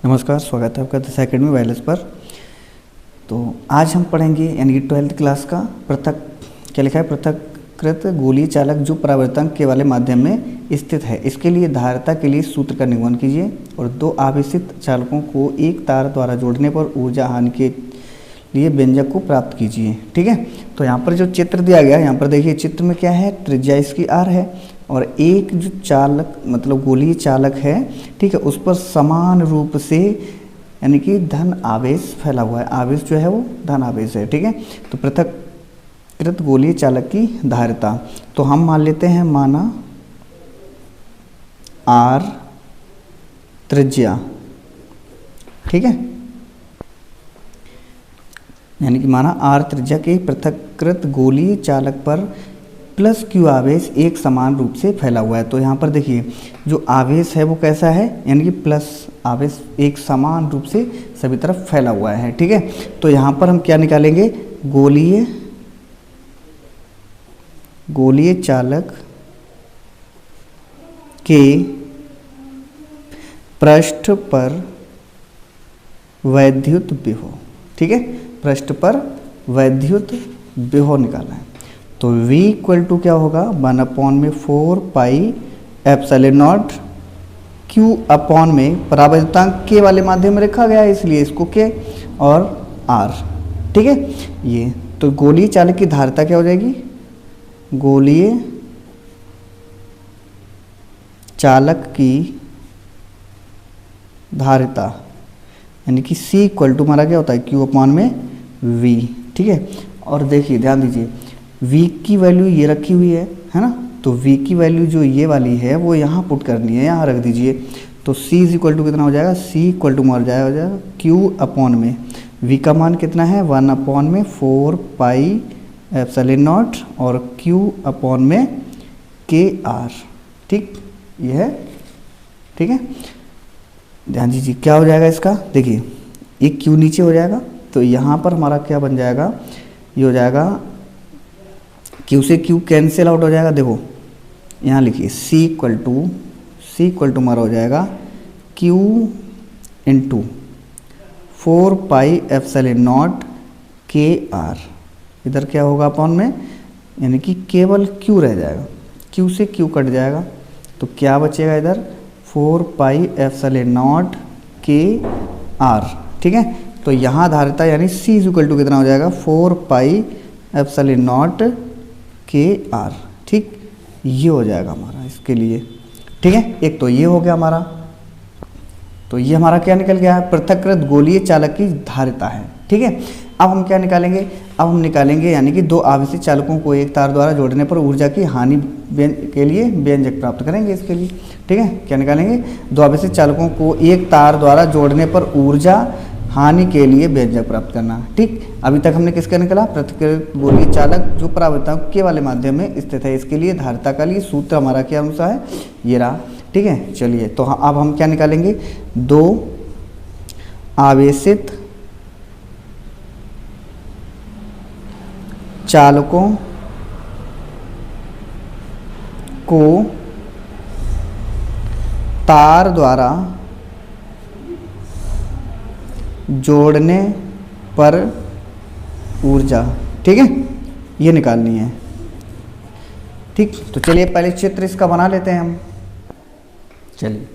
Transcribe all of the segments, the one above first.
नमस्कार, स्वागत है आपका दिशा एकेडमी वायरलेस पर। तो आज हम पढ़ेंगे यानी कि 12th क्लास का पृथक क्या लिखा है, पृथक्कृत गोलीय चालक जो परावर्तन के वाले माध्यम में स्थित है। इसके लिए धारिता के लिए सूत्र का निगमन कीजिए और दो आवेशित चालकों को एक तार द्वारा जोड़ने पर ऊर्जा हानि के लिए व्यंजक को प्राप्त कीजिए। ठीक है, तो यहाँ पर जो चित्र दिया गया है, यहाँ पर देखिए चित्र में क्या है, त्रिज्या इसकी r है और एक जो चालक मतलब गोलीय चालक है, ठीक है, उस पर समान रूप से यानी कि धन आवेश फैला हुआ है। आवेश जो है वो धन आवेश है। ठीक है, तो पृथक्कृत गोलीय चालक की धारिता तो हम मान लेते हैं, माना r त्रिज्या। ठीक है, यानी कि माना r त्रिज्या के पृथक्कृत गोलीय चालक पर प्लस q आवेश एक समान रूप से फैला हुआ है। तो यहाँ पर देखिए जो आवेश है वो कैसा है, यानी कि प्लस आवेश एक समान रूप से सभी तरफ फैला हुआ है। ठीक है, तो यहाँ पर हम क्या निकालेंगे, गोलीय चालक के पृष्ठ पर वैद्युत विभव। ठीक है, पृष्ठ पर वैद्युत विभव निकालना है। तो V इक्वल टू क्या होगा, 1/4 pi epsilon not Q upon में परावर्तनांक के वाले माध्यम में रखा गया है इसलिए इसको K और R। ठीक है, ये तो गोलीय चालक की धारिता क्या हो जाएगी, गोलीय चालक की धारिता यानी कि C इक्वल टू हमारा क्या होता है, Q अपॉन में V। ठीक है, और देखिए ध्यान दीजिए V की वैल्यू ये रखी हुई है ना, तो V की वैल्यू जो ये वाली है वो यहाँ पुट करनी है, यहाँ रख दीजिए। तो C इज इक्वल टू कितना हो जाएगा, C इक्वल टू मर जाएगा Q अपॉन में V का मान कितना है, 1/4 पाई एप्सिलॉन नॉट और Q अपॉन में KR। ठीक, ये है। ठीक है, ध्यान दीजिए क्या हो जाएगा इसका, देखिए एक Q नीचे हो जाएगा तो यहाँ पर हमारा क्या बन जाएगा, ये हो जाएगा Q से Q कैंसिल आउट हो जाएगा। देखो यहाँ लिखिए C इक्वल टू हमारा हो जाएगा Q into 4 pi epsilon not KR। इधर क्या होगा अपॉन में, यानी कि केवल Q रह जाएगा, Q से Q कट जाएगा तो क्या बचेगा इधर, 4 पाई एप्सिलॉन नॉट KR। ठीक है, तो यहाँ धारिता यानी C इज इक्वल टू कितना हो जाएगा, 4 पाई एप्सिलॉन नॉट KR। ठीक, ये हो जाएगा हमारा इसके लिए। ठीक है, एक तो ये हो गया हमारा, तो ये हमारा क्या निकल गया है, पृथक्कृत गोलीय चालक की धारिता है। ठीक है, अब हम क्या निकालेंगे, अब हम निकालेंगे यानी कि दो आवेशित चालकों को एक तार द्वारा जोड़ने पर ऊर्जा की हानि के लिए व्यंजक प्राप्त करेंगे इसके लिए। ठीक है, क्या निकालेंगे, दो आवेशित चालकों को एक तार द्वारा जोड़ने पर ऊर्जा हानि के लिए व्यंजक प्राप्त करना। ठीक, अभी तक हमने किसका निकला, पृथक्कृत गोलीय चालक जो परावर्तनांक के वाले माध्यम में स्थित है। इसके लिए धारिता का लिए सूत्र हमारा क्या अनुसार है, ये रहा। ठीक है, चलिए तो अब हम क्या निकालेंगे, दो आवेशित चालकों को तार द्वारा जोड़ने पर ऊर्जा। ठीक है, ये निकालनी है। ठीक, तो चलिए पहले चित्र इसका बना लेते हैं हम। चलिए,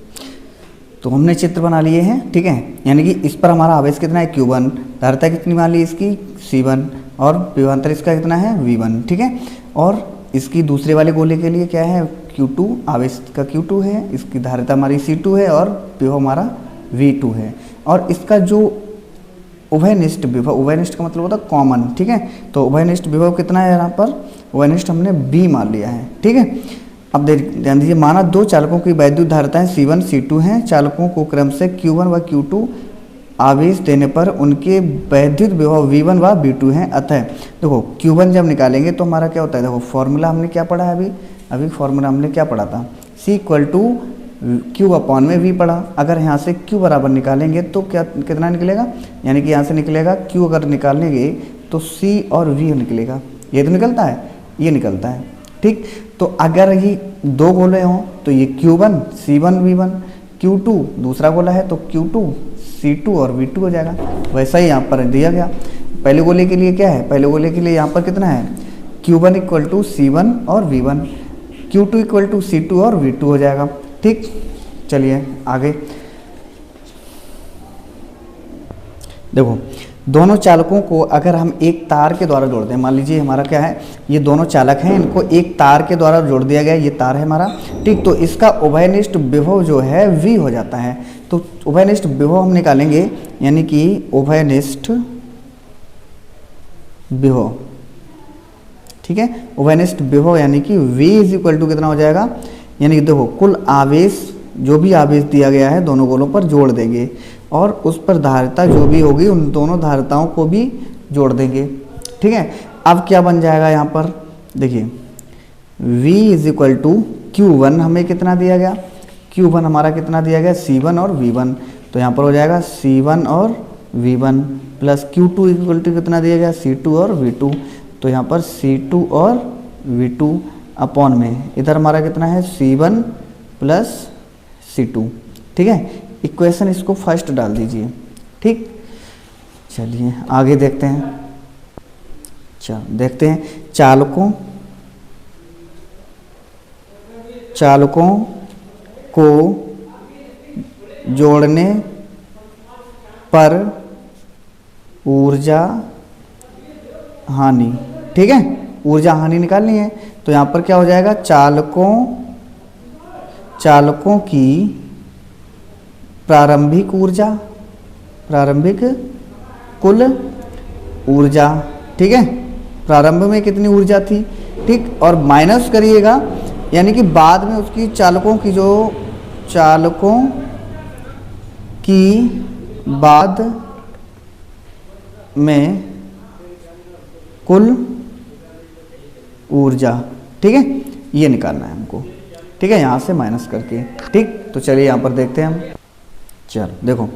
तो हमने चित्र बना लिए हैं। ठीक है, यानी कि इस पर हमारा आवेश कितना है, Q1, धारिता कितनी मान ली इसकी C1 और विभवांतर इसका कितना है V1। ठीक है, और इसकी दूसरे वाले गोले के लिए क्या है, Q2, आवेश का Q2 है, इसकी धारिता हमारी C2 है और विभव हमारा V2 है। और इसका जो उभयनिष्ठ विभव, उभयनिष्ठ का मतलब होता है कॉमन। ठीक है, तो उभयनिष्ठ विभव कितना है, यहाँ पर उभयनिष्ठ हमने B मान लिया है। ठीक है, अब ध्यान दीजिए, माना दो चालकों की वैद्युत धारिताएं C1 C2 हैं, चालकों को क्रम से Q1 व Q2 आवेश देने पर उनके वैद्युत विभव V1 व V2 हैं। अतः देखो Q1 जब निकालेंगे तो हमारा क्या होता है, देखो फॉर्मूला हमने क्या पढ़ा है, अभी फॉर्मूला हमने क्या पढ़ा था, C equal to Q upon में V पढ़ा। अगर यहाँ से Q बराबर निकालेंगे तो क्या कितना निकलेगा, यानी कि यहाँ से निकलेगा Q अगर निकालेंगे तो C और V निकलेगा। ये तो निकलता है, ये निकलता है। ठीक, तो अगर ये दो गोले हों तो ये Q1 C1 V1, Q2 दूसरा गोला है तो Q2 C2 और V2 हो जाएगा। वैसा ही यहाँ पर दिया गया, पहले गोले के लिए क्या है, पहले गोले के लिए यहाँ पर कितना है, Q1 इक्वल टू C1 और V1, Q2 equal to C2 और V2 हो जाएगा। ठीक, चलिए आगे देखो, दोनों चालकों को अगर हम एक तार के द्वारा जोड़ दें, मान लीजिए हमारा क्या है, ये दोनों चालक हैं, इनको एक तार के द्वारा जोड़ दिया गया, ये तार है हमारा। ठीक, तो इसका उभयनिष्ठ विभव जो है V हो जाता है। तो उभयनिष्ठ विभव हम निकालेंगे, यानी कि उभयनिष्ठ विभव, ठीक है, उभयनिष्ठ विभव यानी कि V इज इक्वल टू कितना हो जाएगा, यानी कि देखो कुल आवेश, जो भी आवेश दिया गया है दोनों गोलों पर जोड़ देंगे और उस पर धारिता जो भी होगी उन दोनों धारिताओं को भी जोड़ देंगे। ठीक है, अब क्या बन जाएगा यहाँ पर, देखिए V is equal to Q1 हमें कितना दिया गया, Q1 हमारा कितना दिया गया, C1 और V1, तो यहाँ पर हो जाएगा C1 और V1 plus Q2 equal to कितना दिया गया, C2 और V2, तो यहाँ पर C2 और V2 अपॉन में इधर हमारा कितना है C1 प्लस C2। ठीक है, इक्वेशन इसको फर्स्ट डाल दीजिए। ठीक, चलिए आगे देखते हैं। देखते हैं चालकों को जोड़ने पर ऊर्जा हानि। ठीक है, ऊर्जा हानि निकालनी है, तो यहाँ पर क्या हो जाएगा, चालकों की प्रारंभिक कुल ऊर्जा। ठीक है, प्रारंभ में कितनी ऊर्जा थी, ठीक, और माइनस करिएगा, यानी कि बाद में उसकी चालकों की बाद में कुल ऊर्जा। ठीक है, ये निकालना है हमको। ठीक है, यहाँ से माइनस करके। ठीक, तो चलिए यहाँ पर देखते हैं हम। चलो देखो,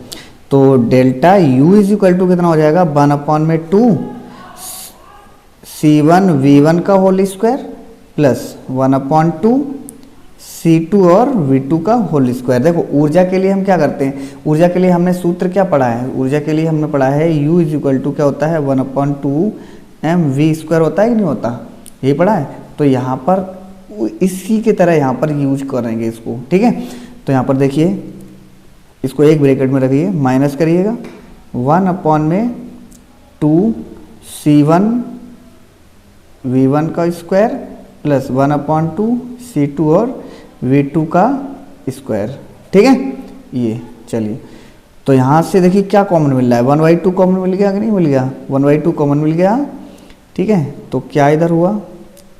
तो delta U is equal to कितना हो जाएगा, 1/2 C1 V1 का होल स्क्वायर प्लस 1/2 C2 और V2 का होल स्क्वायर। देखो ऊर्जा के लिए हम क्या करते हैं, ऊर्जा के लिए हमने सूत्र क्या पढ़ा है, यूज इक्वल टू क्या होता है, 1/2 mv² होता है कि नहीं होता, ये पढ़ा है। तो यहाँ पर इसी की तरह यहाँ पर यूज करेंगे इसको। ठीक है, तो यहाँ पर देखिए, इसको एक ब्रैकेट में रखिए, माइनस करिएगा 1/2 C1 V1 का स्क्वायर प्लस 1/2 C2 और V2 का स्क्वायर। ठीक है, ये चलिए, तो यहाँ से देखिए क्या कॉमन मिल रहा है, 1/2 कॉमन मिल गया कि नहीं मिल गया, 1/2 कॉमन मिल गया। ठीक है, तो क्या इधर हुआ,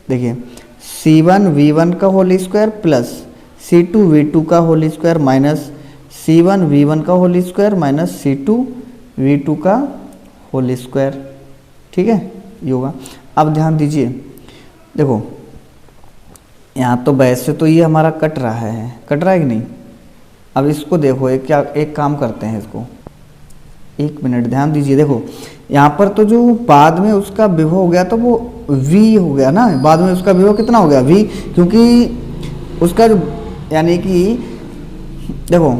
देखिए C1 V1 का whole square plus C2 V2 का whole square minus C1 V1 का whole square minus C2 V2 का होल स्क्वायर। ठीक है, ये होगा। अब ध्यान दीजिए, देखो यहाँ तो वैसे तो ये हमारा कट रहा है कि नहीं। अब इसको देखो, एक काम करते हैं इसको, एक मिनट ध्यान दीजिए। देखो यहाँ पर तो जो बाद में उसका विभव हो गया तो वो V हो गया ना, बाद में उसका विभव कितना हो गया V, क्योंकि उसका जो यानी कि देखो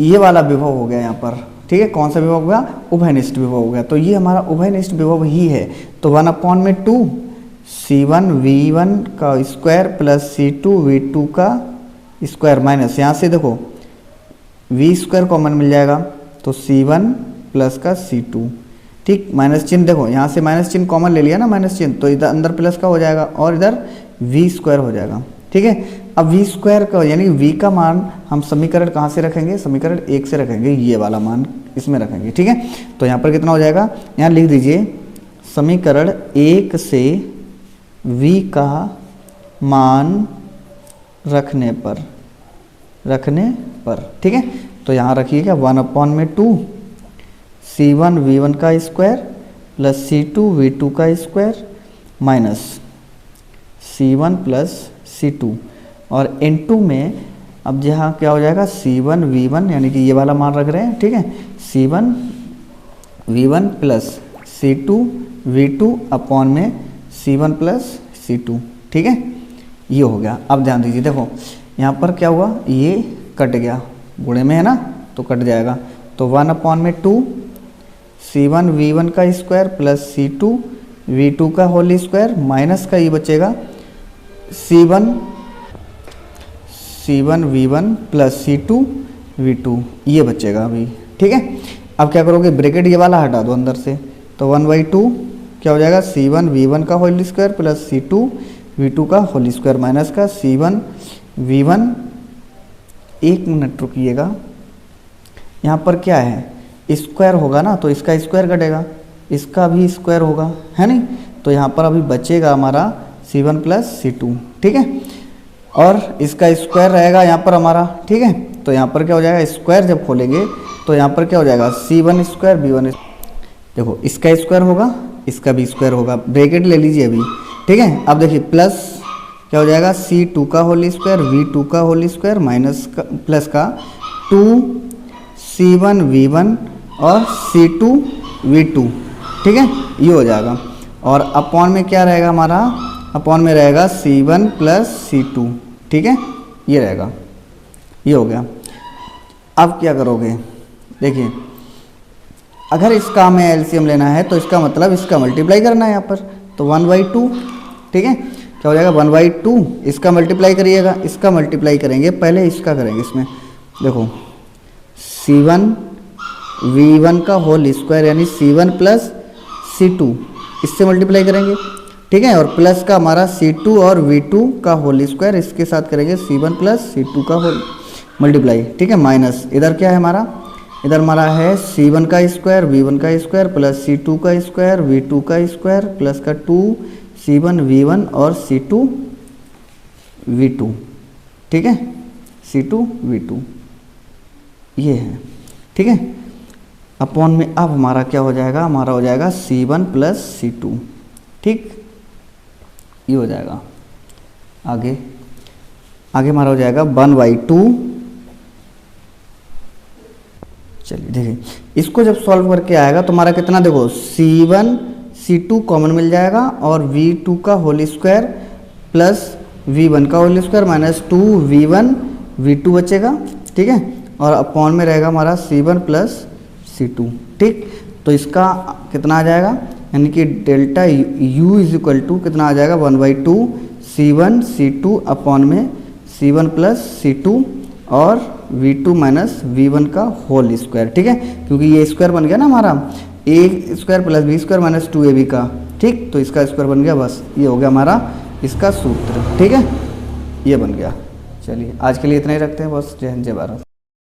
ये वाला विभव हो गया यहाँ पर। ठीक है, कौन सा विभव हो गया, उभयनिष्ठ विभव हो गया, तो ये हमारा उभयनिष्ठ विभव ही है। तो 1/2 C1 V1 का स्क्वायर प्लस C2 V2 का स्क्वायर माइनस, यहाँ से देखो V² कॉमन मिल जाएगा, तो C1 प्लस का C2। ठीक, माइनस चिन्ह देखो, यहाँ से माइनस चिन्ह कॉमन ले लिया ना, माइनस चिन्ह, तो इधर अंदर प्लस का हो जाएगा और इधर V² हो जाएगा। ठीक है, अब V² का यानी V का मान हम समीकरण कहाँ से रखेंगे, समीकरण 1 से रखेंगे, ये वाला मान इसमें रखेंगे। ठीक है, तो यहाँ पर कितना हो जाएगा, यहाँ लिख दीजिए समीकरण 1 से V का मान रखने पर। ठीक है, तो यहाँ रखिएगा 1/2 C1 V1 का स्क्वायर प्लस C2 V2 का square minus C1 plus C2 और N2 में अब जहाँ क्या हो जाएगा C1 V1 यानी कि ये वाला मान रख रहे हैं। ठीक है, C1 V1 plus C2 V2 upon में C1 प्लस C2। ठीक है, ये हो गया। अब ध्यान दीजिए, देखो यहाँ पर क्या हुआ, ये कट गया। गुणे में है ना, तो कट जाएगा। तो 1/2 C1V1 का स्क्वायर प्लस C2V2 का होल स्क्वायर माइनस का ये बचेगा C1V1 प्लस C2V2 ये बचेगा अभी। ठीक है, अब क्या करोगे, ब्रैकेट ये वाला हटा दो अंदर से, तो 1/2 क्या हो जाएगा, C1V1 का होल स्क्वायर प्लस C2V2 का होल स्क्वायर माइनस का C1V1। एक मिनट रुकिएगा, यहाँ पर क्या है, स्क्वायर होगा ना, तो इसका स्क्वायर कटेगा, इसका भी स्क्वायर होगा, है नहीं, तो यहाँ पर अभी बचेगा हमारा C1 प्लस C2। ठीक है, और इसका स्क्वायर रहेगा यहाँ पर हमारा। ठीक है, तो यहाँ पर क्या हो जाएगा, स्क्वायर जब खोलेंगे तो यहाँ पर क्या हो जाएगा, C1 स्क्वायर B1। देखो इसका स्क्वायर होगा, इसका भी स्क्वायर होगा, ब्रैकेट ले लीजिए अभी। ठीक है, अब देखिए प्लस क्या हो जाएगा, C2 का होल स्क्वायर V2 का होल स्क्वायर माइनस का प्लस का 2C1V1 और C2V2। ठीक है, ये हो जाएगा, और अपॉन में क्या रहेगा हमारा, अपॉन में रहेगा C1 प्लस C2। ठीक है, ये रहेगा, ये हो गया। अब क्या करोगे, देखिए अगर इसका हमें एलसीएम लेना है तो इसका मतलब इसका मल्टीप्लाई करना है यहाँ पर, तो 1/2। ठीक है, क्या हो जाएगा, 1/2 इसका मल्टीप्लाई करिएगा, इसका मल्टीप्लाई करेंगे, पहले इसका करेंगे। इसमें देखो C1V1 का होल स्क्वायर यानी C1 प्लस C2, इससे मल्टीप्लाई करेंगे। ठीक है, और प्लस का हमारा C2 और V2 का होल स्क्वायर, इसके साथ करेंगे C1 प्लस C2 का होल मल्टीप्लाई। ठीक है, माइनस इधर क्या है हमारा, इधर हमारा है C1 का स्क्वायर V1 का स्क्वायर प्लस C2 का स्क्वायर V2 का स्क्वायर प्लस का 2C1V1 और C2V2। ठीक है, C2V2 ये है। ठीक है, अपॉन में अब हमारा क्या हो जाएगा, हमारा हो जाएगा C1 प्लस C2। ठीक, ये हो जाएगा। आगे आगे हमारा हो जाएगा 1/2। चलिए देखिए, इसको जब सॉल्व करके आएगा तो हमारा कितना, देखो C1 C2 कॉमन मिल जाएगा और V2 का होल स्क्वायर प्लस V1 का whole square minus 2V1 V2 बचेगा। ठीक है, और अपॉन में रहेगा हमारा C1 प्लस C2। ठीक, तो इसका कितना आ जाएगा, यानी कि delta U is equal to कितना आ जाएगा, 1/2 C1 C2 अपॉन में C1 प्लस C2 और V2 माइनस V1 का होल स्क्वायर। ठीक है, क्योंकि ये स्क्वायर बन गया ना हमारा, A square plus B square minus 2AB का। ठीक, तो इसका स्क्वायर बन गया, बस ये हो गया हमारा इसका सूत्र। ठीक है, ये बन गया। चलिए आज के लिए इतना ही रखते हैं बस। जय हिंद जय भारत।